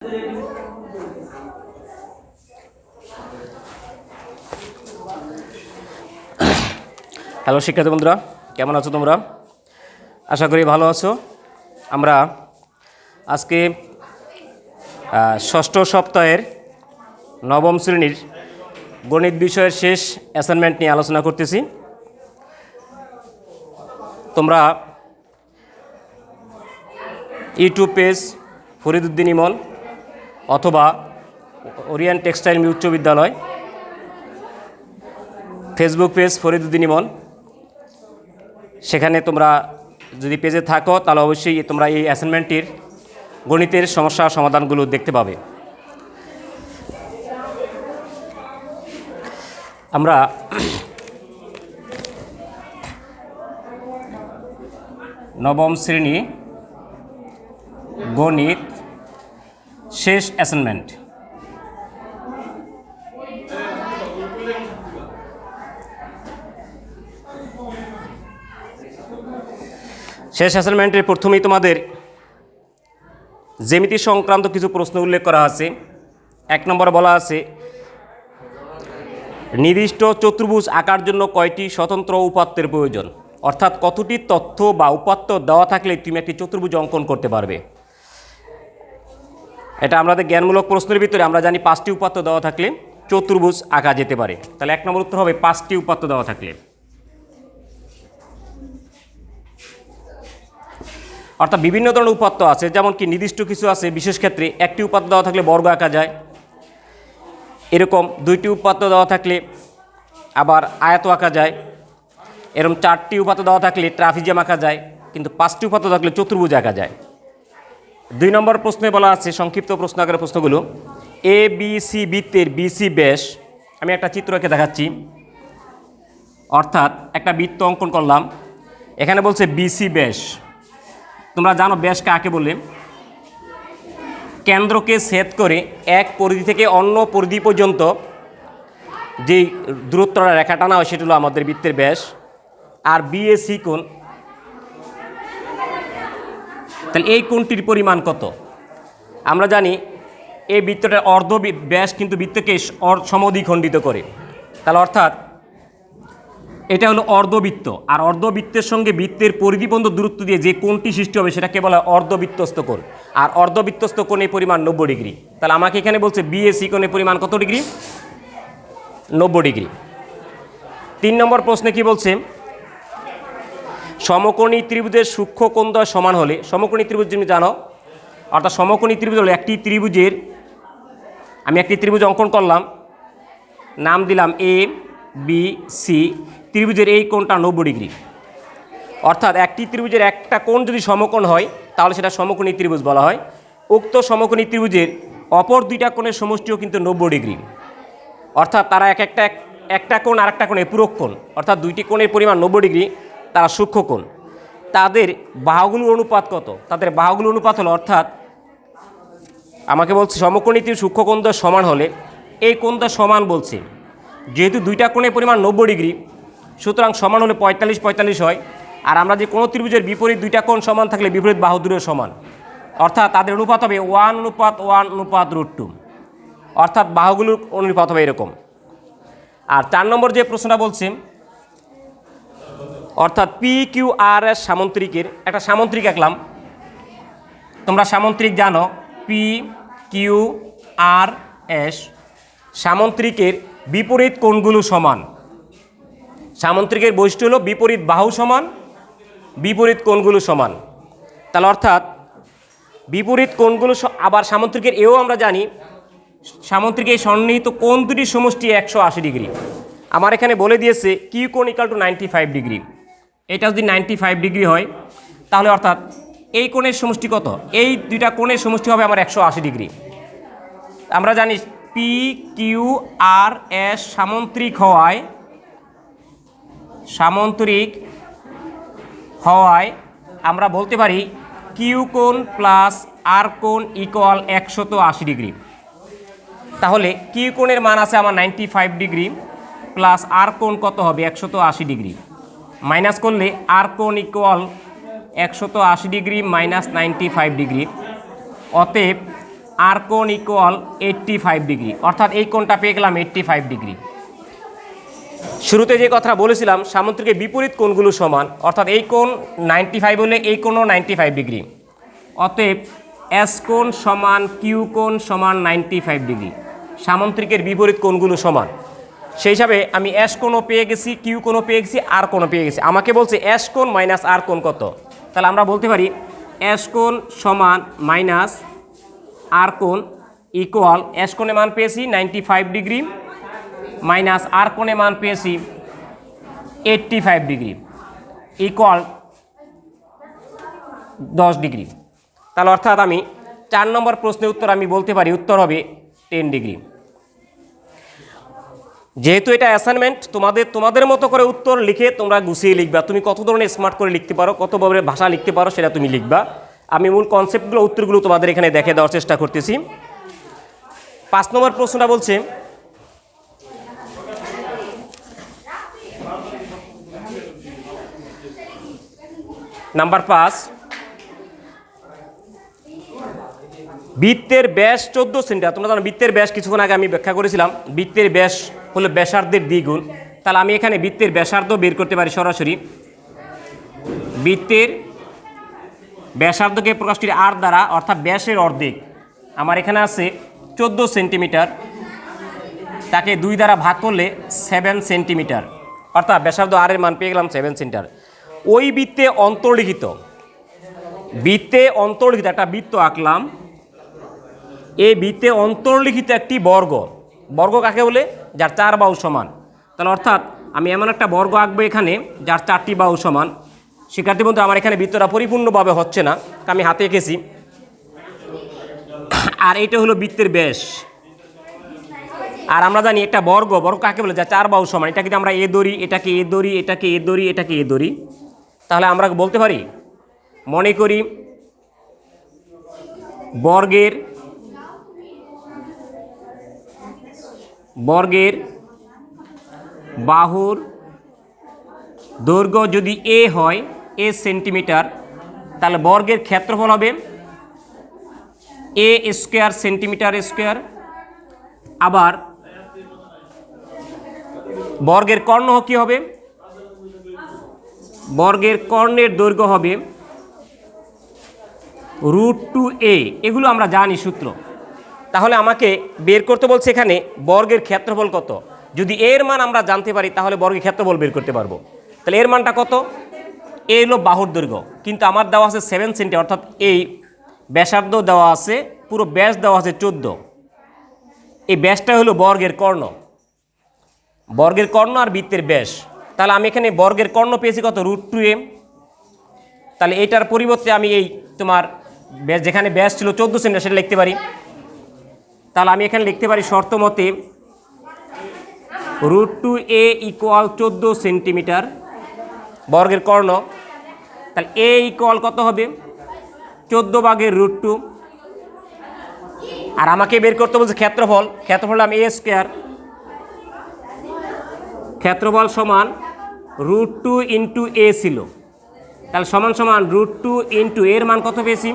Hello শিক্ষার্থী বন্ধুরা, কেমন আছো তোমরা? আশা করি ভালো আছো। আমরা আজকে ষষ্ঠ সপ্তাহের নবম শ্রেণীর গণিত বিষয়ের শেষ অ্যাসাইনমেন্ট নিয়ে আলোচনা করতেছি। তোমরা ইউটিউব পেজ ফরিদউদ্দিন ইমন অথবা ওরিয়েন্ট টেক্সটাইল উচ্চ বিদ্যালয়, ফেসবুক পেজ ফরিদউদ্দিন ইমন, সেখানে তোমরা যদি পেজে থাকো তাহলে অবশ্যই তোমরা এই অ্যাসাইনমেন্টটির গণিতের সমস্যা সমাধানগুলো দেখতে পাবে। আমরা নবম শ্রেণী গণিত শেষ অ্যাসাইনমেন্ট অ্যাসাইনমেন্টের প্রথমেই তোমাদের জ্যামিতি সংক্রান্ত কিছু প্রশ্ন উল্লেখ করা আছে। 1 নম্বরে বলা আছে, নির্দিষ্ট চতুর্ভুজ আঁকার জন্য কয়টি স্বতন্ত্র উপাত্তের প্রয়োজন, অর্থাৎ কতটি তথ্য বা উপাত্ত দেওয়া থাকলে তুমি একটি চতুর্ভুজ অঙ্কন করতে পারবে। এটা আমাদের জ্ঞানমূলক প্রশ্নের ভিতরে আমরা জানি 5টি উপাত্ত দেওয়া থাকলে চতুর্ভুজ আঁকা যেতে পারে। তাহলে 1 নম্বর উত্তর হবে 5টি উপাত্ত দেওয়া থাকলে। অর্থাৎ বিভিন্ন ধরনের উপাত্ত আছে, যেমন কি নির্দিষ্ট কিছু আছে, বিশেষ ক্ষেত্রে একটি উপাত্ত দেওয়া থাকলে বর্গ আঁকা যায়, এরকম 2টি উপাত্ত দেওয়া থাকলে আবার আয়ত আঁকা যায়, এরকম 4টি উপাত্ত দেওয়া থাকলে ট্রাপিজিয়াম আঁকা যায়, কিন্তু 5টি উপাত্ত থাকলে চতুর্ভুজ আঁকা যায়। 2 নম্বর প্রশ্নে বলা আছে, সংক্ষিপ্ত প্রশ্ন আকারের প্রশ্নগুলো, এ বি সি বৃত্তের বিসি ব্যাস, আমি একটা চিত্র এঁকে দেখাচ্ছি। অর্থাৎ একটা বৃত্ত অঙ্কন করলাম, এখানে বলছে বিসি ব্যাস। তোমরা জানো ব্যাস কাকে বলে? কেন্দ্রকে ছেদ করে এক পরিধি থেকে অন্য পরিধি পর্যন্ত যেই দূরত্বটা রেখা টানা হয় সেটা হলো আমাদের বৃত্তের ব্যাস। আর বিএসি কোণ, তাহলে এই কোণটির পরিমাণ কত? আমরা জানি এই বৃত্তটার অর্ধ ব্যাস কিন্তু বৃত্তকে সমদ্বিখণ্ডিত করে। তাহলে অর্থাৎ এটা হলো অর্ধবৃত্ত, আর অর্ধবৃত্তের সঙ্গে বৃত্তের পরিধি পর্যন্ত দূরত্ব দিয়ে যে কোণটি সৃষ্টি হবে সেটাকে বলা হয় অর্ধবৃত্তস্থ কোণ। আর অর্ধবৃত্তস্থ কোণের পরিমাণ 90 ডিগ্রি। তাহলে আমাকে এখানে বলছে বিএসি কোণের পরিমাণ কত ডিগ্রি? 90 ডিগ্রি। 3 নম্বর প্রশ্নে কি বলছে, সমকোণী ত্রিভুজের সূক্ষ্ম কোণদ্বয় সমান হলে, সমকোণী ত্রিভুজ তুমি জানো, অর্থাৎ সমকোণী ত্রিভুজ হলো একটি ত্রিভুজের, আমি একটি ত্রিভুজ অঙ্কন করলাম, নাম দিলাম এ বি সি, ত্রিভুজের এই কোণটা 90 ডিগ্রি। অর্থাৎ একটি ত্রিভুজের একটা কোণ যদি সমকোণ হয় তাহলে সেটা সমকোণী ত্রিভুজ বলা হয়। উক্ত সমকোণী ত্রিভুজের অপর 2টা কোণের সমষ্টিও কিন্তু 90 ডিগ্রি। অর্থাৎ তারা একটা কোণ আর একটা কোণের পূরক কোণ, অর্থাৎ 2টি কোণের পরিমাণ 90 ডিগ্রি, তারা সূক্ষ্ম কোণ। তাদের বাহুগুলোর অনুপাত কত? তাদের বাহুগুলোর অনুপাত হলো, অর্থাৎ আমাকে বলছে সমকোণী ত্রিভুজ সূক্ষ্ম কোণদ্বয় সমান হলে, এই কোণদ্বয় সমান বলছে, যেহেতু 2টা কোণের পরিমাণ 90 ডিগ্রি, সুতরাং সমান হলে 45-45 হয়। আর আমরা যে কোনো ত্রিভুজের বিপরীত 2টা কোণ সমান থাকলে বিপরীত বাহু দুটোও সমান, অর্থাৎ তাদের অনুপাত হবে 1:1:√2, অর্থাৎ বাহুগুলোর অনুপাত হবে এরকম। আর 4 নম্বর যে প্রশ্নটা বলছে, অর্থাৎ পি কিউ আর এস সামন্ত্রিকের, একটা সামন্ত্রিক আঁকলাম। তোমরা সামন্ত্রিক জানো, পি কিউ আর এস সামন্ত্রিকের বিপরীত কোণগুলো সমান। সামন্ত্রিকের বৈশিষ্ট্য হলো বিপরীত বাহু সমান, বিপরীত কোণগুলো সমান। তাহলে অর্থাৎ বিপরীত কোণগুলো, আবার সামন্ত্রিকের এও আমরা জানি, সামন্ত্রিকের সন্নিহিত কোণ দুটির সমষ্টি 180 ডিগ্রি। আমার এখানে বলে দিয়েছে কিউ কোণ = 95 ডিগ্রি। এটা যদি 95 ডিগ্রি হয় তাহলে অর্থাৎ এই কোণের সমষ্টি কত? এই 2টা কোণের সমষ্টি হবে আমার 180 ডিগ্রি। আমরা জানি পি কিউ আর এস সামন্ত্রিক হওয়ায় আমরা বলতে পারি কিউ কোণ প্লাস আর কোণ = 180 ডিগ্রি। তাহলে কিউ কোণের মান আছে আমার 95 ডিগ্রি, প্লাস আর কোণ কত হবে? 180 ডিগ্রি। মাইনাস করলে আর কোণ = 180 ডিগ্রি মাইনাস 95 ডিগ্রি। অতএব আর কোণ ইকুয়াল 85 ডিগ্রি, অর্থাৎ এই কোণটা পেয়ে গেলাম 85 ডিগ্রি। শুরুতে যে কথা বলেছিলাম সামুদ্রিকের বিপরীত কোণগুলো সমান, অর্থাৎ এই কোণ 95 হলে এই কোণও 95 ডিগ্রি, অতএব এস কোণ সমান কিউ কোণ সমান 95 ডিগ্রি। সামুদ্রিকের বিপরীত কোণগুলো সমান, সেই হিসাবে আমি এস কোণও পেয়ে গেছি, কিউ কোণও পেয়ে গেছি, আর কোণও পেয়ে গেছি। আমাকে বলছে এস কোণ মাইনাস আর কোণ কত, তাহলে আমরা বলতে পারি এস কোণ সমান মাইনাস আর কোণ ইকুয়াল এস কোণে মান পেয়েছি 95 ডিগ্রি মাইনাস আর কোণে মান পেয়েছি 85 ডিগ্রি ইকুয়াল 10 ডিগ্রি। তাহলে অর্থাৎ আমি 4 নম্বর প্রশ্নের উত্তর আমি বলতে পারি উত্তর হবে 10 ডিগ্রি। যেহেতু এটা অ্যাসাইনমেন্ট, তোমাদের মতো করে উত্তর লিখে তোমরা গুছিয়ে লিখবা। তুমি কত ধরনের স্মার্ট করে লিখতে পারো, কত ধরনের ভাষা লিখতে পারো সেটা তুমি লিখবা। আমি মূল কনসেপ্টগুলো উত্তরগুলো তোমাদের এখানে দেখে দেওয়ার চেষ্টা করতেছি। 5 নম্বর প্রশ্নটা বলছে নাম্বার 5, বৃত্তের ব্যাস 14 সেন্টিমিটার। তোমরা জানো বৃত্তের ব্যাস কিছুক্ষণ আগে আমি ব্যাখ্যা করেছিলাম, বৃত্তের ব্যাস হলো ব্যাসার্ধের দ্বিগুণ। তাহলে আমি এখানে বৃত্তের ব্যাসার্ধ বের করতে পারি সরাসরি। বৃত্তের ব্যাসার্ধকে প্রকাশ করি আর দ্বারা, অর্থাৎ ব্যাসের অর্ধেক। আমার এখানে আছে 14 সেন্টিমিটার, তাকে 2 দ্বারা ভাগ করলে 7 সেন্টিমিটার, অর্থাৎ ব্যাসার্ধ আর এর মান পেয়ে গেলাম 7 সেন্টিমিটার। ওই বৃত্তে অন্তর্লিখিত একটা বৃত্ত আঁকলাম। এই বৃত্তে অন্তর্লিখিত একটি বর্গ কাকে বলে? যার 4 বাহু সমান। তাহলে অর্থাৎ আমি এমন একটা বর্গ আঁকবো এখানে যার 4টি বাহু সমান। শিক্ষার্থী বন্ধু, আমার এখানে বৃত্তটা পরিপূর্ণভাবে হচ্ছে না, আমি হাতে এঁকেছি। আর এটা হলো বৃত্তের ব্যাস। আর আমরা জানি একটা বর্গ কাকে বলে? যা 4 বাহু সমান। এটা কিন্তু আমরা এ ধরি, এটাকে এ ধরি, এটাকে এ ধরি, এটাকে এ ধরি। তাহলে আমরা বলতে পারি, মনে করি বর্গের বাহুর দৈর্ঘ্য যদি এ হয়, এ সেন্টিমিটার, তাহলে বর্গের ক্ষেত্রফল হবে এ স্কোয়ার সেন্টিমিটার স্কোয়ার। আবার বর্গের কর্ণ কি হবে? বর্গের কর্ণের দৈর্ঘ্য হবে √2a। এগুলো আমরা জানি সূত্র। তাহলে আমাকে বের করতে বলছে এখানে বর্গের ক্ষেত্রফল কত। যদি এর মান আমরা জানতে পারি তাহলে বর্গের ক্ষেত্রফল বের করতে পারবো। তাহলে এর মানটা কত? এ হলো বাহুর দৈর্ঘ্য, কিন্তু আমার দেওয়া আছে 7 সেন্টিমিটার, অর্থাৎ এই ব্যাসার্ধ দেওয়া আছে, পুরো ব্যাস দেওয়া আছে 14। এই ব্যাসটা হলো বর্গের কর্ণ আর বৃত্তের ব্যাস। তাহলে আমি এখানে বর্গের কর্ণ পেয়েছি কত? √2a। তাহলে এটার পরিবর্তে আমি এই তোমার যেখানে ব্যাস ছিল 14 সেন্টিমিটার সেটা লিখতে পারি। তাহলে আমি এখানে লিখতে পারি শর্ত মতে √2a ইকুয়াল 14 সেন্টিমিটার বর্গের কর্ণ। তাহলে a ইকুয়াল কত হবে? 14/√2। আর আমাকে বের করতে বলছে ক্ষেত্রফল আমি a স্কোয়ার, ক্ষেত্রফল সমান √2 ইন্টু a ছিল। তাহলে সমান √2 ইন্টু এর মান কত পেয়েছি?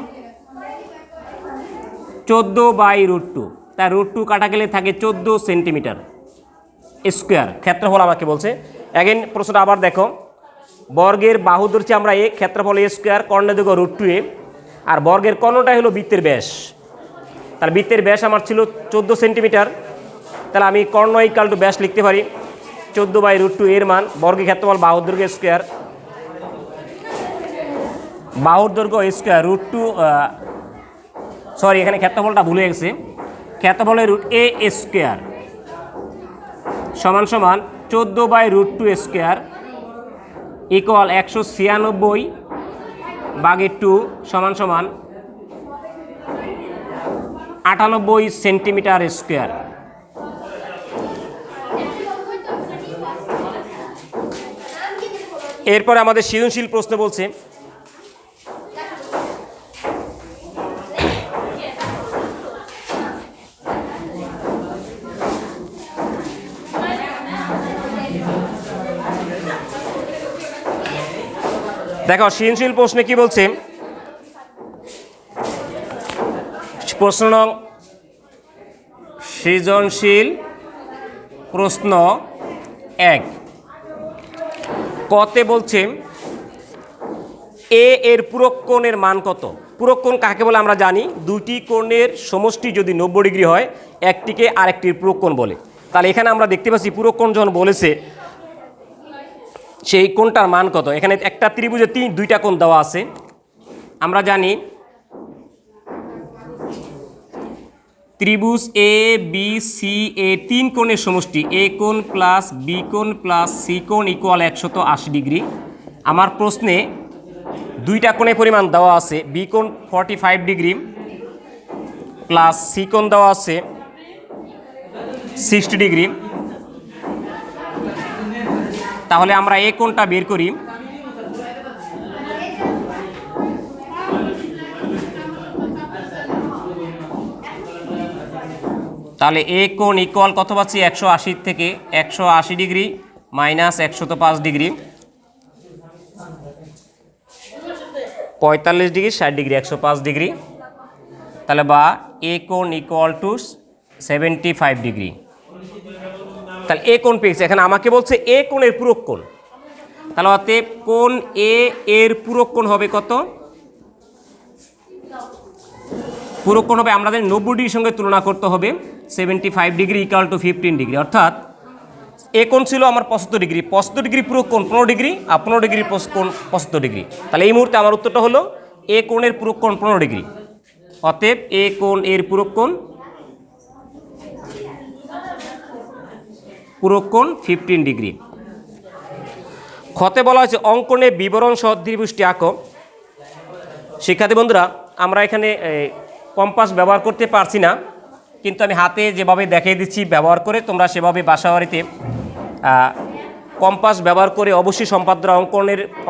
14/√2। তাই √2 কাটা গেলে থাকে 14 সেন্টিমিটার স্কোয়ার ক্ষেত্রফল আমাকে বলছে। অ্যাগেন প্রশ্নটা আবার দেখো, বর্গের বাহু ধরছি আমরা এ, ক্ষেত্রফল এ স্কোয়ার, কর্ণের দৈর্ঘ্য √2a, আর বর্গের কর্ণটাই হলো বৃত্তের ব্যাস। তার বৃত্তের ব্যাস আমার ছিল 14 সেন্টিমিটার। তাহলে আমি কর্ণ ইকাল টু ব্যাস লিখতে পারি 14/√2 এর মান, বর্গের ক্ষেত্রফল বাহুর দৈর্ঘ্য স্কোয়ার, বাহুর দৈর্ঘ্য স্কোয়ার √2, সরি এখানে ক্ষেত্রফলটা ভুলে গেছে, ক্ষেত্রফলের √a স্কোয়ার সমান 14/√2 স্কোয়ার ইকুয়াল 196/2 সমান 98 সেন্টিমিটার স্কোয়ার। এরপরে আমাদের সৃজনশীল প্রশ্ন বলছে দেখো সৃজনশীল প্রশ্নে কি বলছে। প্রশ্ন নং সৃজনশীল প্রশ্ন 1 কতে বলছে এ এর পূরক কোণের মান কত? পূরক কোণ কাকে বলে আমরা জানি, দুটি কোণের সমষ্টি যদি 90 ডিগ্রি হয় একটিকে আরেকটির পূরক কোণ বলে। তাহলে এখানে আমরা দেখতে পাচ্ছি পূরক কোণ যখন বলেছে সেই কোণটার মান কত। এখানে একটা ত্রিভুজে দুইটা কোণ দেওয়া আছে। আমরা জানি ত্রিভুজ এ বি সি এ 3 কোণের সমষ্টি এ কোণ প্লাস বি কোণ প্লাস সি কোণ ইকুয়াল 180 ডিগ্রি। আমার প্রশ্নে দুইটা কোণের পরিমাণ দেওয়া আছে, বি কোণ 45 ডিগ্রি প্লাস সি কোণ দেওয়া আছে 60 ডিগ্রি। তাহলে আমরা এ কোণটা বের করি। তাহলে এ কোণ ইকুয়াল কত পাচ্ছি, 180 থেকে 180 degree minus 105 degree, 45 degree 60 degree 105 degree. তাহলে বা এ কোণ ইকুয়াল টু 75 ডিগ্রি। তাহলে এ কোণ পেয়েছে। এখানে আমাকে বলছে এ কোণের পূরক কোণ। তাহলে অতএব কোণ এ এর পূরক কোণ হবে কত? পূরক কোণ হবে আমাদের 90 ডিগ্রির সঙ্গে তুলনা করতে হবে। 75 ডিগ্রি ইকুয়াল টু 15 ডিগ্রি, অর্থাৎ এ কোণ ছিল আমার 75 ডিগ্রি, 75 ডিগ্রি পূরক কোণ 15 ডিগ্রি আর 15 ডিগ্রি কোণ 75 ডিগ্রি। তাহলে এই মুহূর্তে আমার উত্তরটা হলো এ কোণের পূরক কোণ 15 ডিগ্রি। অতএব এ কোণ এর পূরক কোণ 15 ডিগ্রি। খতে বলা হয়েছে অঙ্কনে বিবরণ সহ ত্রিভুজটি আঁকো। শিক্ষার্থী বন্ধুরা, আমরা এখানে কম্পাস ব্যবহার করতে পারছি না, কিন্তু আমি হাতে যেভাবে দেখিয়ে দিচ্ছি ব্যবহার করে তোমরা সেভাবে বাসাবাড়িতে কম্পাস ব্যবহার করে অবশ্যই সম্পাদ্য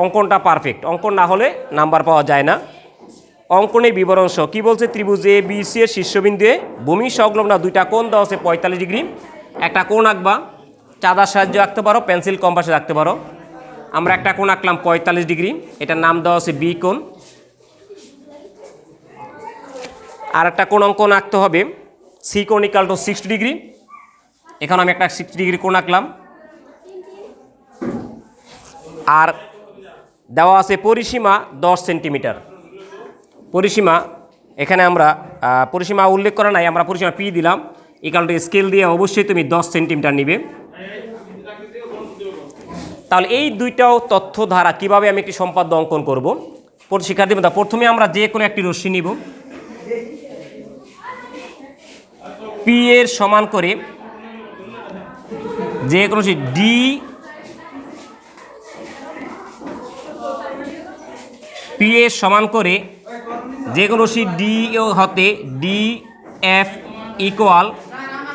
অঙ্কনটা পারফেক্ট। অঙ্কন না হলে নাম্বার পাওয়া যায় না। অঙ্কনের বিবরণ সহ কী বলছে, ত্রিভুজ এ বি সি এর শীর্ষবিন্দুয়ে ভূমি সংলগ্ন দুইটা কোণ দেওয়া আছে 45 ডিগ্রি। একটা কোণ আঁকবা, চাঁদার সাহায্যে আঁকতে পারো, পেন্সিল কম্পাসে আঁকতে পারো। আমরা একটা কোণ আঁকলাম 45 ডিগ্রি, এটার নাম দেওয়া আছে বি কোণ। আর একটা কোণ অঙ্কন আঁকতে হবে সি কোণ ইকুয়াল টু 60 ডিগ্রি। এখানে আমি একটা 60 ডিগ্রি কোণ আঁকলাম। আর দেওয়া আছে পরিসীমা 10 সেন্টিমিটার। পরিসীমা এখানে আমরা পরিসীমা উল্লেখ করা নাই, আমরা পরিসীমা পি দিলাম। ইকুয়াল টু স্কেল দিয়ে অবশ্যই তুমি 10 সেন্টিমিটার নিবে। তাহলে এই দুইটাও তথ্য ধারা কিভাবে আমি একটি সম্পাদ্য অঙ্কন করব। শিক্ষার্থী বন্ধুরা, প্রথমে আমরা যে কোনো একটি রশ্মি নিব, পি এর সমান করে যে কোনো ডি পি এর সমান করে যে কোনো ডি হতে ডি এফ ইকুয়াল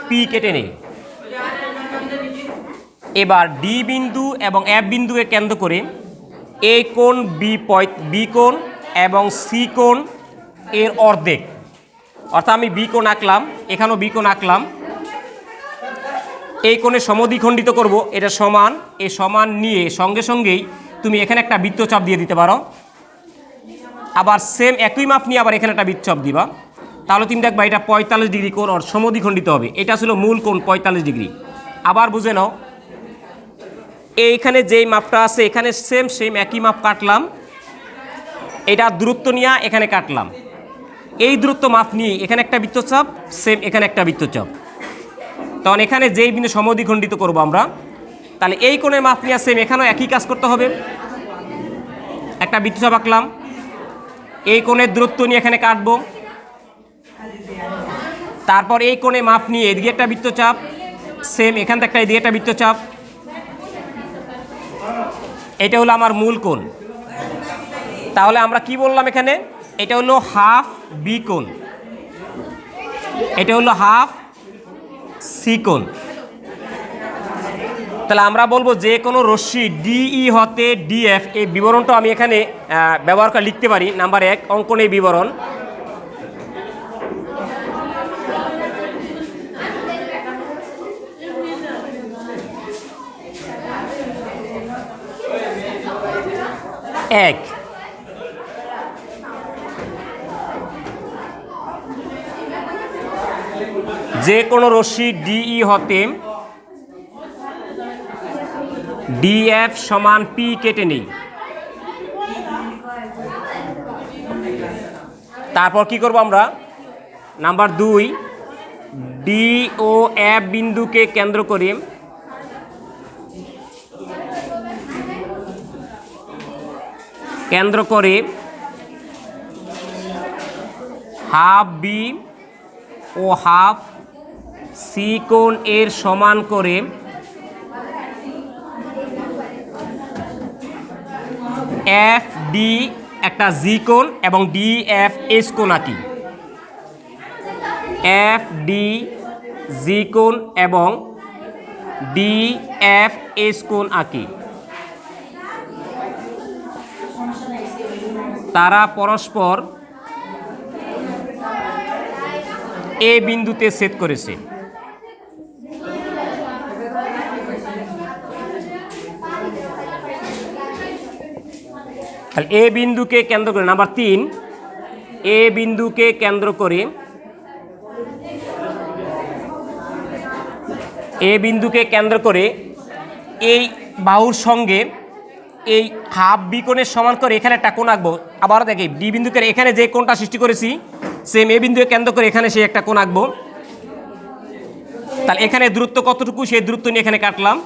পি কেটে নেই। এবার ডি বিন্দু এবং এফ বিন্দুকে কেন্দ্র করে এ কোণ বি কোণ এবং সি কোণ এর অর্ধেক, অর্থাৎ আমি বি কোণ আঁকলাম, এখানেও বি কোণ আঁকলাম। এই কোণে সমদ্বিখণ্ডিত করব, এটা সমান, এই সমান নিয়ে সঙ্গে সঙ্গেই তুমি এখানে একটা বৃত্তচাপ দিয়ে দিতে পারো। আবার সেম একই মাপ নিয়ে আবার এখানে একটা বৃত্তচাপ দিবা। তাহলে তুমি দেখবা এটা 45 ডিগ্রি কোণ সমদ্বিখণ্ডিত হবে। এটা ছিল মূল কোণ 45 ডিগ্রি। আবার বুঝে নাও, এইখানে যেই মাপটা আছে এখানে সেম একই মাপ কাটলাম, এটা দূরত্ব নিয়ে এখানে কাটলাম। এই দূরত্ব মাপ নিয়ে এখানে একটা বৃত্তচাপ, সেম এখানে একটা বৃত্তচাপ। তখন এখানে যেই বিন্দু সমদ্বিখণ্ডিত করব আমরা, তাহলে এই কোণের মাপ নিয়ে সেম এখানেও একই কাজ করতে হবে। একটা বৃত্তচাপ আঁকলাম, এই কোণের দূরত্ব নিয়ে এখানে কাটবো। তারপর এই কোণে মাপ নিয়ে এদিকে একটা বৃত্তচাপ, সেম এখান থেকে একটা এদিকে একটা বৃত্তচাপ। এটা হলো আমার মূল কোণ। তাহলে আমরা কি বললাম এখানে, এটা হলো হাফ বি কোণ, এটা হলো হাফ সি কোণ। তাহলে আমরা বলবো যে কোনো রশ্মি ডিই হতে ডিএফ, এই বিবরণটা আমি এখানে ব্যবহার করে লিখতে পারি। নাম্বার 1 অঙ্কনের বিবরণ। এক, যে কোনো রশ্মি ডিই হতে ডিএফ সমান পি কেটে নেই। তারপর কি করব আমরা, নাম্বার 2, ডি ও এফ বিন্দুকে কেন্দ্র করে হাফ বি ও হাফ সি কোণ এর সমান করে এফ ডি একটা জি কোণ এবং ডি এফ এস কোণ আঁকি। এফ ডি জি কোণ এবং ডি এফ এস কোণ আঁকি। তারা পরস্পর এ বিন্দুতে ছেদ করেছে। তাহলে এ বিন্দুকে কেন্দ্র করে, নাম্বার 3, এ বিন্দুকে কেন্দ্র করে এই বাহুর সঙ্গে এই হাফ বি কোণের সমান করে এখানে একটা কোণ আঁকবো। আবার দেখি ডি বিন্দুকে এখানে যে কোণটা সৃষ্টি করেছি সেম এ বিন্দুকে কেন্দ্র করে এখানে সেই একটা কোণ আঁকবো। তাহলে এখানে দূরত্ব কতটুকু সেই দূরত্ব নিয়ে এখানে কাটলাম।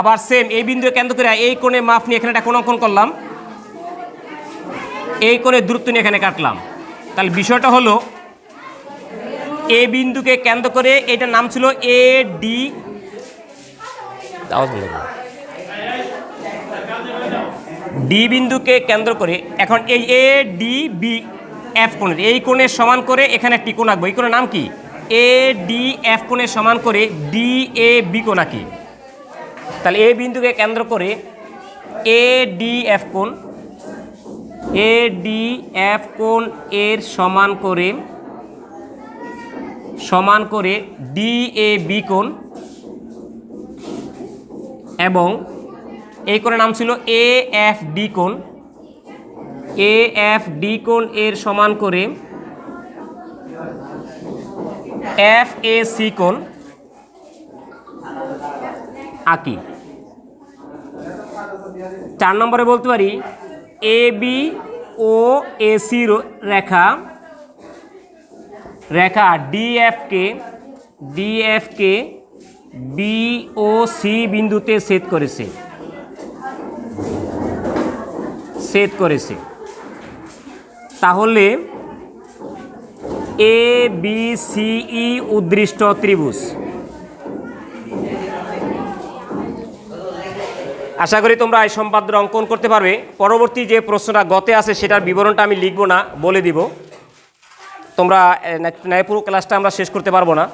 আবার সেম এই বিন্দুকে কেন্দ্র করে এই কোণের মাপ নিয়ে এখানে একটা কোণ অঙ্কন করলাম, এই কোণের দূরত্ব নিয়ে এখানে কাটলাম। তাহলে বিষয়টা হলো এ বিন্দুকে কেন্দ্র করে এটার নাম ছিল এ ডি, ডি বিন্দুকে কেন্দ্র করে এখন এই এ ডি বি এফ কোণের এই কোণের সমান করে এখানে একটি কোণ আঁকবো। এই কোণের নাম কি, এ ডি এফ কোণের সমান করে ডি এ বি কোণ আঁকি। তাহলে এ বিন্দুকে কেন্দ্র করে এ ডি এফ কোণ এর সমান করে ডি এ বি কোণ এবং এই কোণের নাম ছিল এ এফ ডি কোণ। এ এফ ডি কোণ এর সমান করে এফ এ সি কোণ আঁকি। 4 নম্বরে বলতে পারি এ বি ও এ সি রেখা ডিএফ কে বি ও সি বিন্দুতে ছেদ করেছে। তাহলে এ বি সি ই উদ্দৃষ্ট ত্রিভুজ। আশা করি তোমরা এই সম্পাদ্য অঙ্কন করতে পারবে। পরবর্তী যে প্রশ্নটা গতে আছে সেটার বিবরণটা আমি লিখব না, বলে দিব। তোমরা পুরো ক্লাসটা আমরা শেষ করতে পারবো না।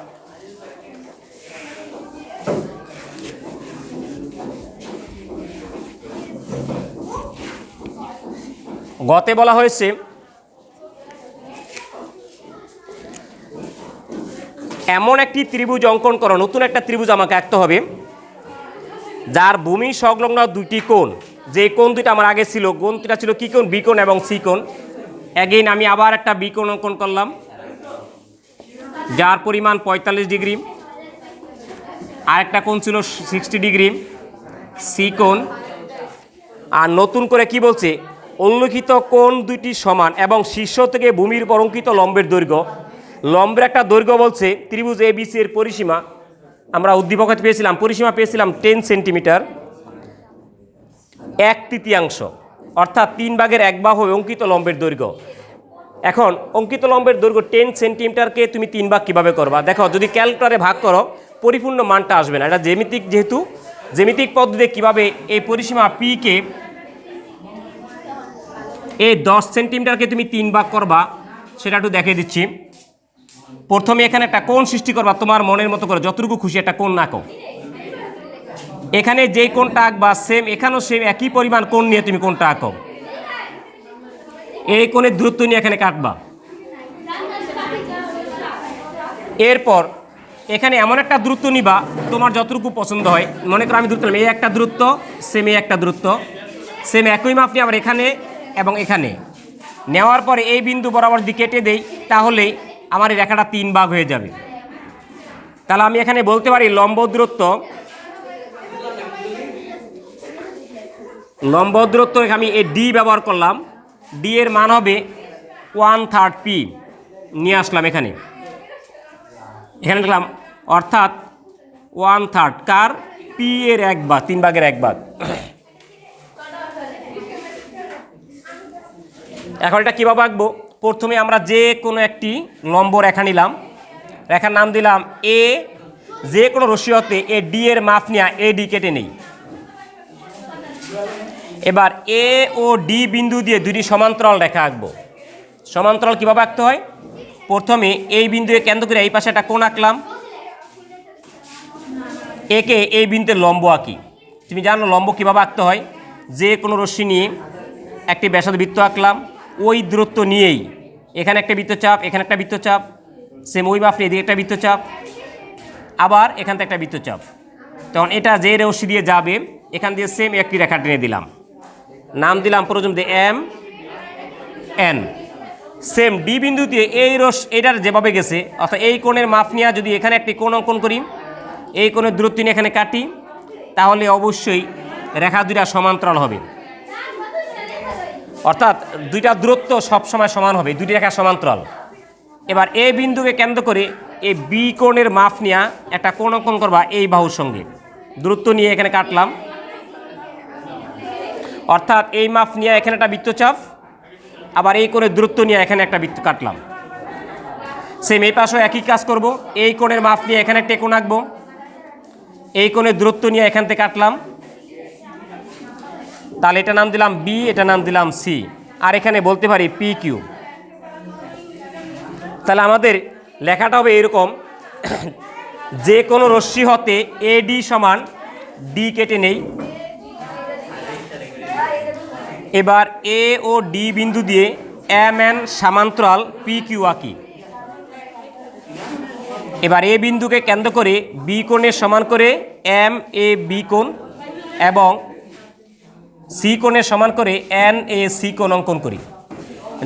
গতে বলা হয়েছে এমন একটি ত্রিভুজ অঙ্কন করো, নতুন একটা ত্রিভুজ আমাকে আঁকতে হবে যার ভূমি সংলগ্ন দুটি কোণ, যে কোণ দুটো আমার আগে ছিল, কোণ দুটা ছিল কি কোণ, বি কোণ এবং সি কোণ। অ্যাগেইন আমি আবার একটা বি কোণ অঙ্কন করলাম যার পরিমাণ 45 ডিগ্রি, আর একটা কোণ ছিল 60 ডিগ্রি সি কোণ। আর নতুন করে কি বলছে, উল্লিখিত কোণ দুটি সমান এবং শীর্ষ থেকে ভূমির উপর অঙ্কিত লম্বের দৈর্ঘ্য, লম্বের একটা দৈর্ঘ্য বলছে ত্রিভুজ এ বি সি এর পরিসীমা আমরা উদ্দীপকে পেয়েছিলাম, পরিসীমা পেয়েছিলাম 10 সেন্টিমিটার 1/3, অর্থাৎ 3/1 বাহু অঙ্কিত লম্বের দৈর্ঘ্য। এখন অঙ্কিত লম্বের দৈর্ঘ্য 10 সেন্টিমিটারকে তুমি 3 ভাগ কীভাবে করবা? দেখো, যদি ক্যালকুলেটরে ভাগ করো পরিপূর্ণ মানটা আসবে না। এটা জ্যামিতিক, যেহেতু জ্যামিতিক পদ্ধতিতে কীভাবে এই পরিসীমা পিকে এই 10 সেন্টিমিটারকে তুমি 3 ভাগ করবা সেটা একটু দেখিয়ে দিচ্ছি। প্রথমে এখানে একটা কোণ সৃষ্টি করবা, তোমার মনের মতো করে যতটুকু খুশি একটা কোণ আঁকো। এখানে যেই কোণটা আঁকবা সেম এখানেও সেম একই পরিমাণ কোণ নিয়ে তুমি কোণটা আঁকো। এই কোণের দূরত্ব নিয়ে এখানে কাটবা। এরপর এখানে এমন একটা দূরত্ব নিবা তোমার যতটুকু পছন্দ হয়। মনে করো আমি দূরত্ব নিলাম, এই একটা দূরত্ব, সেম এই একটা দূরত্ব, সেম একই মাপ নিয়ে আবার এখানে এবং এখানে নেওয়ার পরে এই বিন্দু বরাবর যদি কেটে দেই তাহলে আমার এই রেখাটা 3 ভাগ হয়ে যাবে। তাহলে আমি এখানে বলতে পারি লম্ব দূরত্ব আমি এই ডি ব্যবহার করলাম, ডি এর মান হবে 1/3 পি নিয়ে আসলাম এখানে লিখলাম, অর্থাৎ 1/3 কার পি এর 1 ভাগ, 3 ভাগের 1 ভাগ। এখন এটা কীভাবে আঁকবো? প্রথমে আমরা যে কোনো একটি লম্ব রেখা নিলাম, রেখার নাম দিলাম এ, যে কোনো রশ্মি হতে এ ডি এর মাপ নিয়ে এ ডি কেটে নেই। এবার এ ও ডি বিন্দু দিয়ে দুটি সমান্তরাল রেখা আঁকবো। সমান্তরাল কীভাবে আঁকতে হয়? প্রথমে এই বিন্দুকে কেন্দ্র করে এই পাশে একটা কোণ আঁকলাম, একে এই বিন্দুতে লম্ব আঁকি। তুমি জানো লম্ব কীভাবে আঁকতে হয়? যে কোনো রশ্মি নিয়ে একটি ব্যাসার্ধ বৃত্ত আঁকলাম, ওই দূরত্ব নিয়েই এখানে একটা বৃত্তচাপ, এখানে একটা বৃত্তচাপ, সেম ওই মাপে এদিকে একটা বৃত্তচাপ, আবার এখান থেকে একটা বৃত্তচাপ। তখন এটা যে রশ্মি দিয়ে যাবে এখান দিয়ে সেম একটি রেখা টেনে দিলাম, নাম দিলাম প্রথম দিয়ে এম এন। সেম ডি বিন্দু দিয়ে এটার যেভাবে গেছে, অর্থাৎ এই কোণের মাপ নিয়ে যদি এখানে একটি কোণ অঙ্কন করি, এই কোণের দূরত্ব নিয়ে এখানে কাটি, তাহলে অবশ্যই রেখা দুইটা সমান্তরাল হবে। অর্থাৎ দুইটা দূরত্ব সবসময় সমান হবে, দুটি রেখা সমান্তরাল। এবার এ বিন্দুকে কেন্দ্র করে এই বি কোণের মাপ নিয়ে একটা কোণ অঙ্কন করবা এই বাহুর সঙ্গে, দূরত্ব নিয়ে এখানে কাটলাম, অর্থাৎ এই মাপ নিয়ে এখানে একটা বৃত্তচাপ, আবার এই কোণের দূরত্ব নিয়ে এখানে একটা বৃত্ত কাটলাম। সেম এই পাশেও একই কাজ করব, এই কোণের মাপ নিয়ে এখানে একটা কোণ আঁকবো, এই কোণের দূরত্ব নিয়ে এখান থেকে কাটলাম, তাহলে এটা নাম দিলাম বি, এটা নাম দিলাম সি, আর এখানে বলতে পারি পি কিউ। তাহলে আমাদের লেখাটা হবে এরকম, যে কোনো রশ্মি হতে এ ডি সমান ডি কেটে নেই। এবার এ ও ডি বিন্দু দিয়ে এম এন সমান্তরাল পি কিউ আঁকি। এবার এ বিন্দুকে কেন্দ্র করে বি কোণের সমান করে এম এ বি কোণ এবং সি কোণের সমান করে এন এ সি কোণ অঙ্কন করি,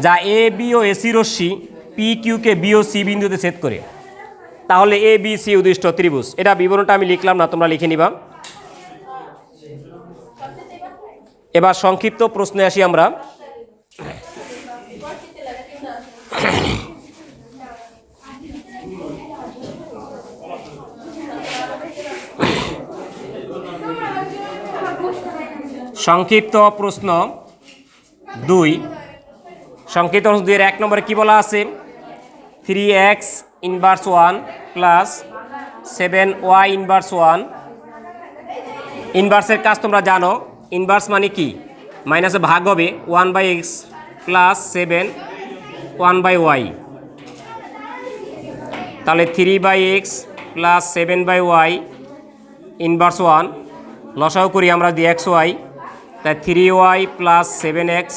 যা এ বি ও এসি রশ্মি পি কিউকে বি ও সি বিন্দুতে ছেদ করে। তাহলে এ বি সি উদ্দিষ্ট ত্রিভুজ। এটা বিবরণটা আমি লিখলাম না, তোমরা লিখে নিবা। এবার সংক্ষিপ্ত প্রশ্নে আসি আমরা। সংক্ষিপ্ত প্রশ্ন 2, সংক্ষিপ্ত প্রশ্ন 2 এর 1 নম্বরে কি বলা আছে? 3x inverse 1 plus 7y inverse 1। ইনভার্সের কাজ তোমরা জানো, ইনভার্স মানে কি? মাইনাসে ভাগ হবে 1/x প্লাস 7 1/y। তাহলে 3/x প্লাস 7/y ইনভার্স 1, লসাও করি আমরা দিয়ে xy, তাই 3y প্লাস 7x।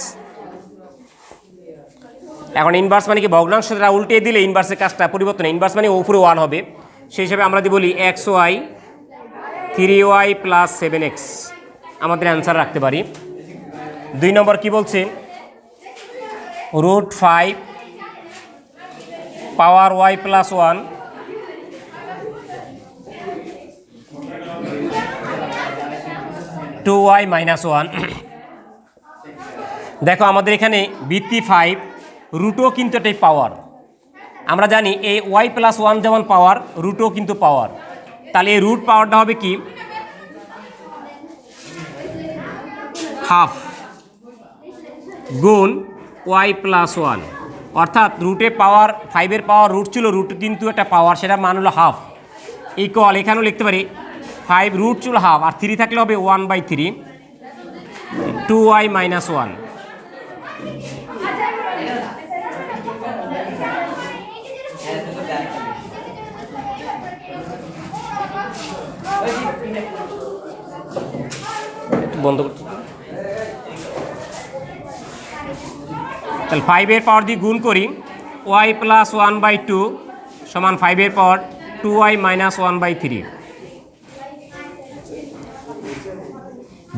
এখন ইনভার্স মানে কি? ভগ্নাংশটা উল্টে দিলে ইনভার্সের কাজটা পরিবর্তন, ইনভার্স মানে উপরে 1 হবে, সেই হিসাবে আমরা যদি বলি xy 3y প্লাস 7x আমাদের অ্যান্সার রাখতে পারি। 2 নম্বর কি বলছে? √5 পাওয়ার y প্লাস 1 2y মাইনাস 1। দেখো আমাদের এখানে ভিত্তি 5, রুটও কিন্তু এটাই পাওয়ার। আমরা জানি এই y প্লাস 1 যেমন পাওয়ার, রুটও কিন্তু পাওয়ার। তাহলে এই রুট পাওয়ারটা হবে কি? হাফ গুণ y প্লাস 1, অর্থাৎ রুটে পাওয়ার 5-এর পাওয়ার রুট ছিল, রুট কিন্তু একটা পাওয়ার, সেটা মান হলো হাফ, ইকুয়াল এখানেও লিখতে পারি 5 রুট ছিল হাফ, আর 3 থাকলে হবে 1/3 2y মাইনাস 1। বন্ধ করতে, তাহলে 5-এর পাওয়ার দিয়ে গুণ করি, y প্লাস 1/2 সমান 5-এর পাওয়ার 2y মাইনাস 1/3।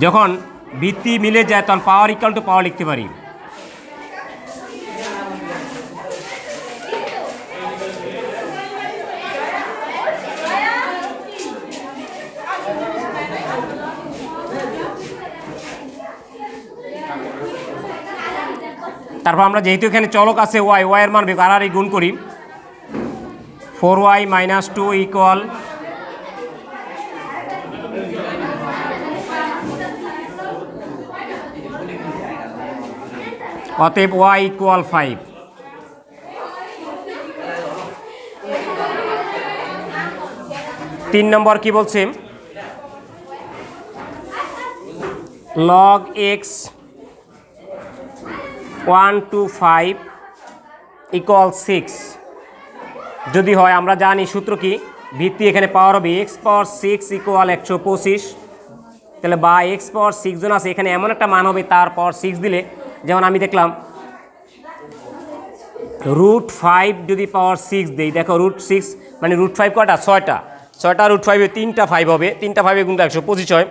যখন ভিত্তি মিলে যায় তখন পাওয়ার ইকুয়াল টু পাওয়ার লিখতে পারি। তারপর আমরা যেহেতু এখানে চলক আছে ওয়াই, ওয়াইয়ের মান আর গুণ করি। 4y - 2 ইকুয়াল অতএব y ইকুয়াল 5। তিন নম্বর কি বলছে, log x 1 to 5 ইকুয়াল 6 যদি হয়, আমরা জানি সূত্র কি, ভিত্তি এখানে পাওয়ার হবে x পাওয়ার 6 ইকুয়াল 125, তাহলে বা x পাওয়ার 6 জন আছে, এখানে এমন একটা মান হবে তার পাওয়ার 6 দিলে, যেমন আমি দেখলাম √5 যদি পাওয়ার 6 দেই, দেখো √6 মানে √5 কয়টা, 6টা √5 3টা 5 হবে, 3টা 5 গুণ 125 হয়।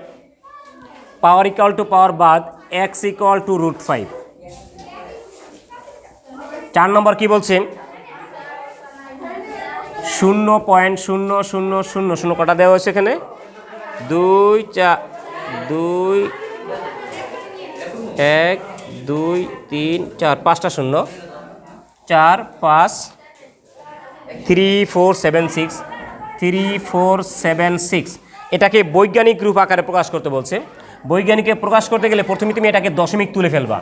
পাওয়ার ইকুয়াল টু পাওয়ার বাদ x ইকুয়াল টু √5। 4 নম্বর কি বলছে, 0.0000 কটা দেওয়া হয়েছে এখানে, 2 4 2 1 2 3 4 5টা 0, 4 5 3 4 7 6 3 4 7 6। এটাকে বৈজ্ঞানিক রূপ আকারে প্রকাশ করতে বলছে। বৈজ্ঞানিকে প্রকাশ করতে গেলে প্রথমে তুমি এটাকে দশমিক তুলে ফেলবা,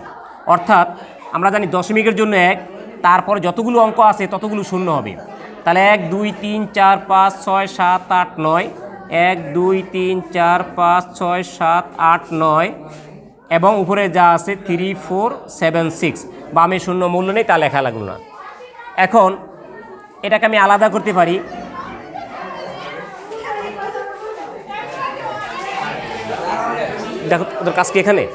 অর্থাৎ আমরা জানি দশমিকের জন্য 1, তারপরে যতগুলো অঙ্ক আছে ততগুলো শূন্য হবে। তাহলে 1 2 3 4 5 6 7 8 9, 1 2 3 4 5 6 7 8 9, এবং উপরে যা আছে 3 4 7 6, বামে শূন্য মূল্য নেই, তা লেখা লাগলো না। এখন এটাকে আমি আলাদা করতে পারি, দেখো ওদের কাজ কি এখানে,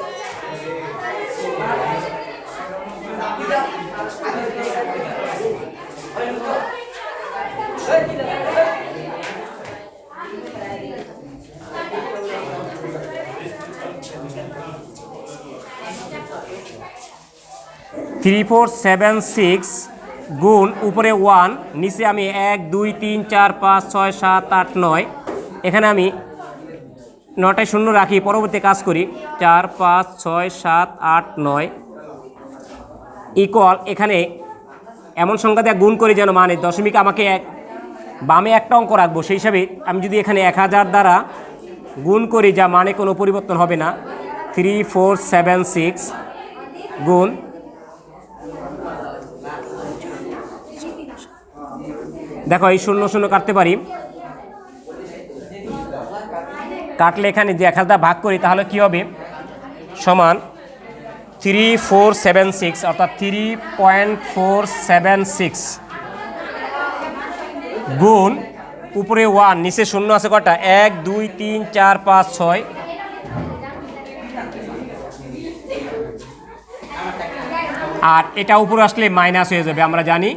থ্রি 4 7 6 গুণ উপরে 1, নিচে আমি 1 2 3 4 5 6 7 8 9, এখানে আমি 9টায় শূন্য রাখি, পরবর্তী কাজ করি 4 5 6 7 8 9 ইকুয়াল, এখানে এমন সংখ্যা দিয়ে গুণ করি যেন মানে দশমিক আমাকে বামে একটা অঙ্ক রাখবো, সেই হিসাবে আমি যদি এখানে 1000 দ্বারা গুণ করি, যা মানে কোনো পরিবর্তন হবে না, 3 4 7 6 গুণ, দেখো এই 0 0 কাটতে পারি, কাটলে এখানে যে 1000 ভাগ করি তাহলে কি হবে, সমান 3 4 7 6, অর্থাৎ 3.476 গুণ উপরে 1, নিচে শূন্য আছে কটা, 1 2 3 4 5 6, আর এটা উপরে আসলে মাইনাস হয়ে যাবে, আমরা জানি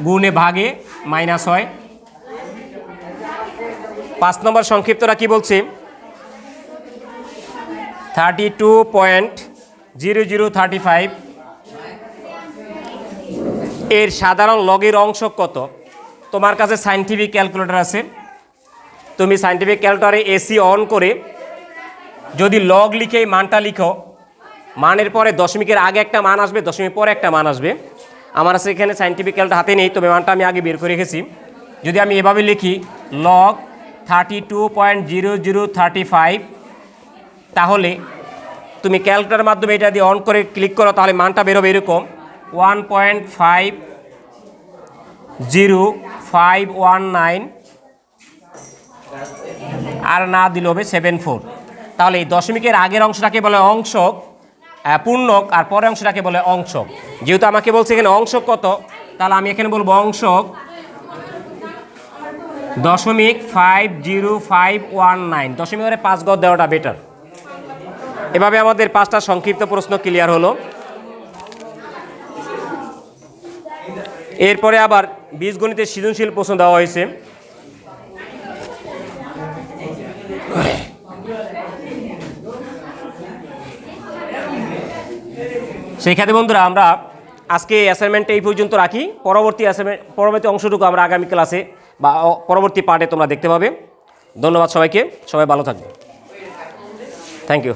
গুণে ভাগে মাইনাস হয়। 5 নম্বর সংক্ষিপ্তরা কি বলছে, 32.0035 এর সাধারণ লগের অংশ কত? তোমার কাছে সায়েন্টিফিক ক্যালকুলেটর আছে, তুমি সায়েন্টিফিক ক্যালকুলেটরে এসি অন করে যদি লগ লিখে মানটা লিখো, মানের পরে দশমিকের আগে একটা মান আসবে, দশমিক পরে একটা মান আসবে। আমার কাছে এখানে সায়েন্টিফিক ক্যালকুলেটর হাতে নেই, তবে মানটা আমি আগে বের করে রেখেছি। যদি আমি এভাবে লিখি লগ 32.0035, তাহলে তুমি ক্যালকুলেটরের মাধ্যমে এটা দিয়ে অন করে ক্লিক করো, তাহলে মানটা বেরোবে এরকম 1.50519, আর না দিলে হবে 74। তাহলে এই দশমিকের আগের অংশটাকে বলে অংশক, পূর্ণক, আর পরের অংশটাকে বলে অংশক। যেহেতু আমাকে বলছে এখানে অংশক কত, তাহলে আমি এখানে বলবো অংশক 0.50519, দশমিকের 5 গড় দেওয়াটা বেটার। এভাবে আমাদের 5টা সংক্ষিপ্ত প্রশ্ন ক্লিয়ার হলো। এরপরে আবার বীজগণিতের সৃজনশীল প্রশ্ন দেওয়া হয়েছে। সেই ক্ষেত্রে বন্ধুরা আমরা আজকে অ্যাসাইনমেন্টটা এই পর্যন্ত রাখি, পরবর্তী অংশটুকু আমরা আগামী ক্লাসে বা পরবর্তী পার্টে তোমরা দেখতে পাবে। ধন্যবাদ সবাইকে, সবাই ভালো থাকবে, থ্যাংক ইউ।